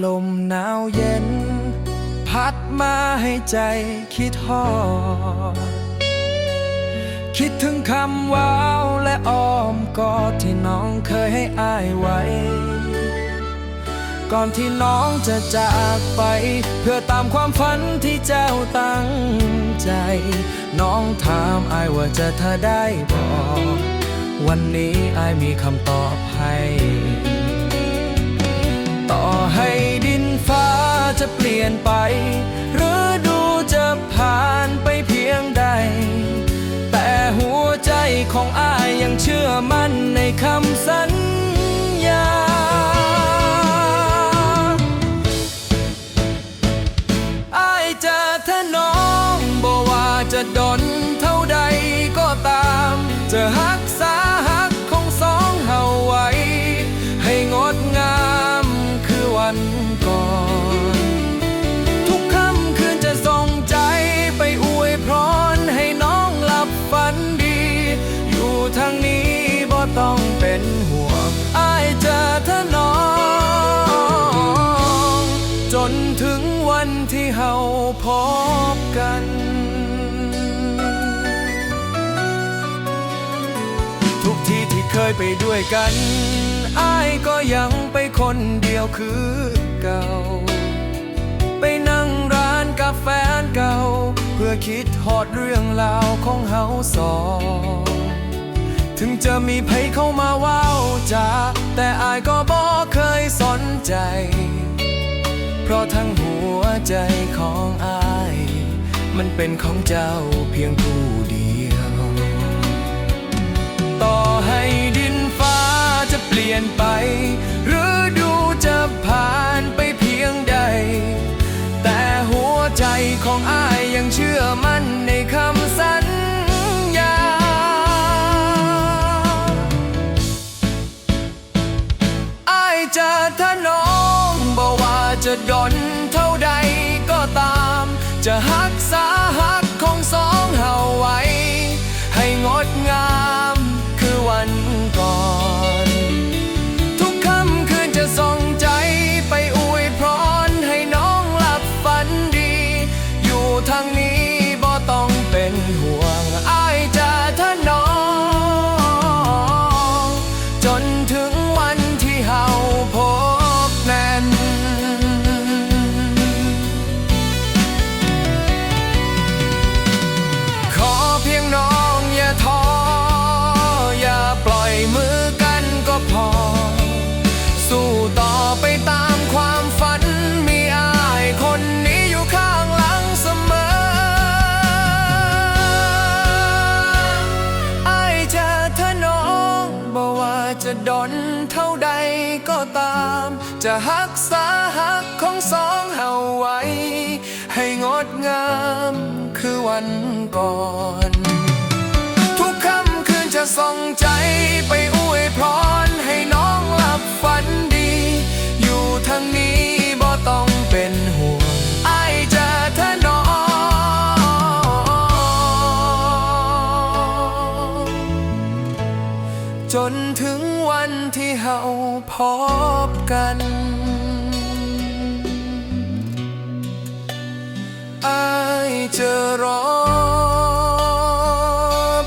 ลมหนาวเย็นพัดมาให้ใจคิดฮอดคิดถึงคำว้าวและอ้อมกอดที่น้องเคยให้อ้ายไว้ก่อนที่น้องจะจากไปเพื่อตามความฝันที่เจ้าตั้งใจน้องถามอ้ายว่าจะถ้าได้บอกวันนี้อ้ายมีคำตอบให้ต่อให้ดินฟ้าจะเปลี่ยนไปหรือดูจะผ่านไปเพียงใดแต่หัวใจของอ้ายยังเชื่อมั่นในคำสัญญาอ้ายจะถ้าน้องบอกว่าจะดนเท่าใดก็ตามจะรักษาหักของสองเฮาไว้ให้งดงามคือวันก่อนทุกค่ำคืนจะส่งใจไปอวยพรให้น้องหลับฝันดีอยู่ทางนี้บ่ต้องเป็นห่วงอ้ายจะถ้าน้องจนถึงวันที่เฮาพบกันทุกที่ที่เคยไปด้วยกันอ้ายก็ยังไปคนเดียวคือเก่าไปนั่งร้านกาแฟเก่าเพื่อคิดฮอดเรื่องราวของเฮาสองถึงจะมีไผเข้ามาว้าวจ้าแต่อ้ายก็บ่เคยสนใจเพราะทั้งหัวใจของอ้ายมันเป็นของเจ้าเพียงผู้เดียวต่อให้ดินฟ้าจะเปลี่ยนไปหรือดูจะผ่านไปเพียงใดแต่หัวใจของอ้ายยังเชื่อมั่นในคำสัญญาอ้ายจะถ้าน้องบอกว่าจะดนเท่าใดก็ตามจะรักษาหักของสองเฮาไว้ให้งดงามคือวันก่อนทุกค่ำคืนจะส่งใจไปอวยพรให้น้องหลับฝันดีอยู่ทางนี้บ่ต้องเป็นห่วงอ้ายจะถ้าน้องจนถึงวันที่เฮาพบแน่นขอเพียงน้องอย่าท้ออย่าปล่อยมือกันก็พอสู้ต่อไปตามความฝันมีอ้ายคนนี้อยู่ข้างหลังเสมออ้ายจะถ้าน้องบอกว่าจะดนเท่าใดก็ตามจะรักษาหักของสองเฮาไว้ให้งดงามคือวันก่อนทุกค่ำคืนจะส่งใจไปอวยพรให้น้องหลับฝันดีอยู่ทางนี้บ่ต้องเป็นห่วงอ้ายจะถ้าน้องจนถึงวันที่เฮาพบกันอ้ายจะรอ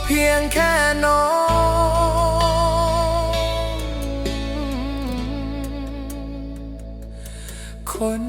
เพียงแค่น้องคน